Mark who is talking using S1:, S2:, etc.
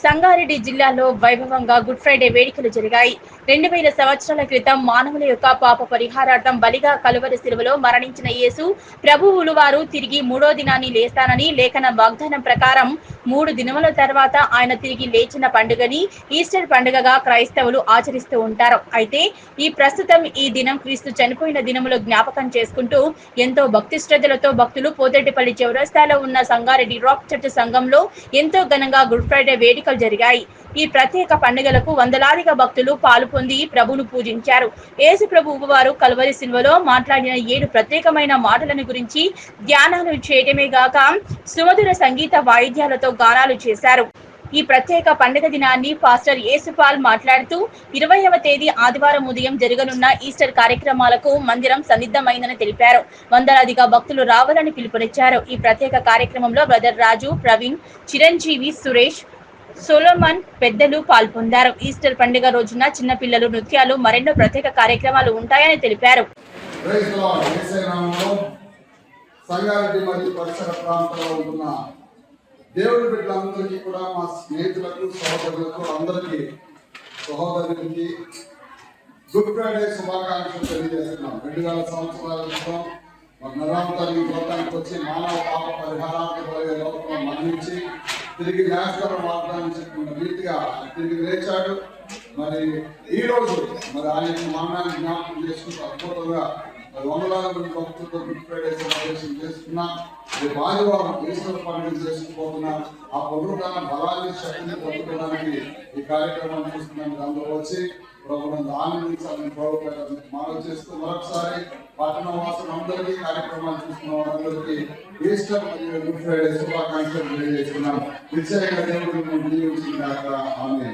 S1: సంగారెడ్డి జిల్లాలో వైభవంగా good Friday వేడుకలు జరిగాయి. 2000 సంవత్సరాల క్రితం మానవుల యొక్క పాప పరిహారార్థం బలిగా కలువరి శిలువలో మరణించిన యేసు ప్రభువులు వారు తిరిగి మూడో దినాన్ని లేస్తానని లేఖన వాగ్దానం ప్రకారం 3 దినముల తర్వాత ఆయన తిరిగి లేచిన పండుగని ఈస్టర్ పండుగగా క్రైస్తవులు ఆచరిస్తూ ఉంటారు. అయితే ప్రస్తుతం ఈ దినం క్రీస్తు చనిపోయిన దినములో జ్ఞాపకం చేసుకుంటూ ఎంతో భక్తి శ్రద్ధలతో భక్తులు పోతేటిపల్లి చౌరస్తాలో ఉన్న సంగారెడ్డి రాక్ చర్చ్ సంఘంలో ఎంతో ఘనంగా గుడ్ ఫ్రైడే వేడుకలు జరిగాయి. ఈ ప్రత్యేక పండుగలకు వందలాదిగా భక్తులు పాల్పొంది ప్రభువును పూజించారు. యేసు ప్రభువు వారు కల్వరి సిలువలో మాట్లాడిన 7 ప్రత్యేకమైన మాటలను గురించి ధ్యానాలు చేయడమే గాక సుమధుర సంగీత వాయిద్యాలతో గానాలు చేశారు. ఈ ప్రత్యేక పండుగ దినాన్ని పాస్టర్ యేసుపాల్ మాట్లాడుతూ 20వ తేదీ ఆదివారం ఉదయం జరగనున్న ఈస్టర్ కార్యక్రమాలకు మందిరం సన్నిద్ధమైందని తెలిపారు. వందలాదిగా భక్తులు రావాలని పిలుపునిచ్చారు. ఈ ప్రత్యేక కార్యక్రమంలో బ్రదర్ రాజు, ప్రవీణ్, చిరంజీవి, సురేష్, సోలోమన్ పెద్దలు పాల్గొన్నారు. ఈస్టర్ పండుగ రోజున చిన్నపిల్లలు నృత్యాలు మరెన్నో ప్రత్యేక కార్యక్రమాలు ఉంటాయని తెలిపారు.
S2: సంగారెడ్డి మరియు పరిసర ప్రాంతాల్లో ఉంటున్న దేవుడి బిడ్డలందరికీ కూడా మా స్నేహితులకు సహోదరులకు అందరికీ సహోదరులకి గుడ్ ఫ్రైడే శుభాకాంక్షలు తెలియజేస్తున్నాం. 2000 సంవత్సరాల క్రితం నరాంతరి లోకానికి వచ్చి మానవ పాప పరిహారానికి లోకంలో మరణించి తిరిగి న్యాయస్థానం వాగ్దానం చెప్పిన రీతిగా తిరిగి లేచాడు. మరి ఈ రోజు మరి ఆయన మరణాన్ని జ్ఞాపకం చేసుకుంటూ అద్భుతంగా వందలాది మంది భక్తులతో గుడ్ ఫ్రైడే సమావేశం చేసుకున్నాం. రేపు ఆదివారం ఈస్టర్ పండుగ చేసుకుపోతున్నాం. ఆ పునరుద్ధరణ బలాన్ని శక్తిని పొందుకోవడానికి ఈ కార్యక్రమాన్ని చూస్తున్నాం. అందులో వచ్చి ప్రభుత్వం ఆనందించాలని ప్రభుత్వం మనవి చేస్తూ మరొకసారి పట్టణ వాసులు అందరికీ కార్యక్రమాలు చూస్తున్న వారందరికీ ఈస్టర్ మరియు గుడ్ ఫ్రైడే శుభాకాంక్షలు తెలియజేస్తున్నాం. నిశ్చయంగా దేవుడు దీవించిన ఆమె.